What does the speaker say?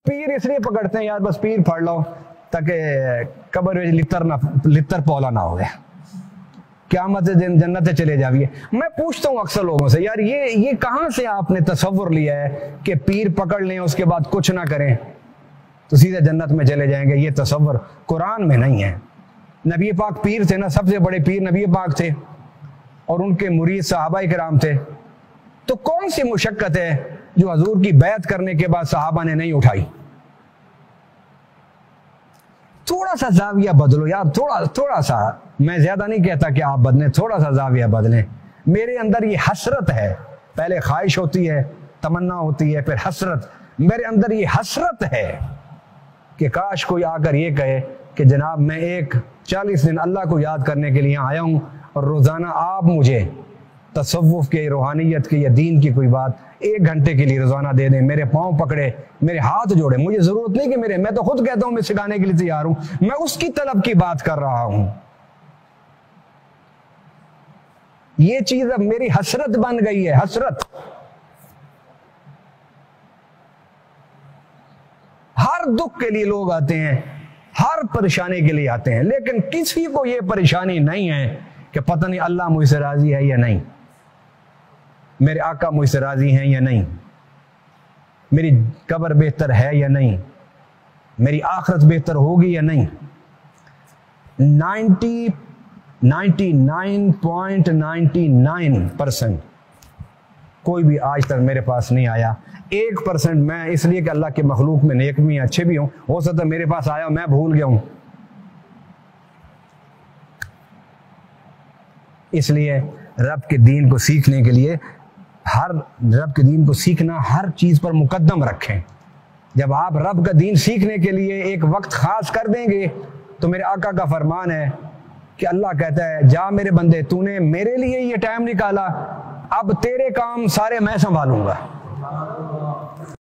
پیر اس لیے پکڑتے ہیں یار بس پیر پڑھ لو تاکہ قبر میں لتر پولا نہ ہوئے، قیامت دن جنت چلے جاویے۔ میں پوچھتا ہوں اکثر لوگوں سے، یار یہ کہاں سے آپ نے تصور لیا ہے کہ پیر پکڑ لیں اس کے بعد کچھ نہ کریں تو سیدھے جنت میں چلے جائیں گے؟ یہ تصور قرآن میں نہیں ہے۔ نبی پاک پیر تھے نا، سب سے بڑے پیر نبی پاک تھے اور ان کے مرید صحابہ کرام تھے، تو کون سی مشقت ہے جو حضور کی بیعت کرنے کے بعد صحابہ نے نہیں اٹھائی؟ تھوڑا سا زاویہ بدلو یار، تھوڑا سا، میں زیادہ نہیں کہتا کہ آپ بدلیں، تھوڑا سا زاویہ بدلیں۔ میرے اندر یہ حسرت ہے، پہلے خواہش ہوتی ہے، تمنا ہوتی ہے، پھر حسرت۔ میرے اندر یہ حسرت ہے کہ کاش کوئی آ کر یہ کہے کہ جناب میں 40 دن اللہ کو یاد کرنے کے لیے آیا ہوں اور روزانہ آپ مجھے تصوف کے، روحانیت کے یا دین کی کوئی بات 1 گھنٹے کے لیے روزانہ دے دیں، میرے پاؤں پکڑے، میرے ہاتھ جوڑے۔ مجھے ضرورت نہیں کہ میں تو خود کہتا ہوں میں سکھانے کے لیے تیار ہوں، میں اس کی طلب کی بات کر رہا ہوں۔ یہ چیز اب میری حسرت بن گئی ہے، حسرت۔ ہر دکھ کے لیے لوگ آتے ہیں، ہر پریشانی کے لیے آتے ہیں، لیکن کسی کو یہ پریشانی نہیں ہے کہ پتہ نہیں اللہ مجھ سے راضی ہے یا نہیں، میرے آقا مجھ سے راضی ہیں یا نہیں، میری قبر بہتر ہے یا نہیں، میری آخرت بہتر ہوگی یا نہیں۔ 99.99% کوئی بھی آج تک میرے پاس نہیں آیا۔ 1% میں اس لیے کہ اللہ کے مخلوق میں نیک بھی ہیں، اچھے بھی ہوں، ہو سکتا ہے میرے پاس آیا میں بھول گیا ہوں۔ اس لیے رب کے دین کو سیکھنے کے لیے رب کے دین کو سیکھنا ہر چیز پر مقدم رکھیں۔ جب آپ رب کا دین سیکھنے کے لیے ایک وقت خاص کر دیں گے تو میرے آقا کا فرمان ہے کہ اللہ کہتا ہے جا میرے بندے، تو نے میرے لیے یہ ٹائم نکالا، اب تیرے کام سارے میں سنبھالوں گا۔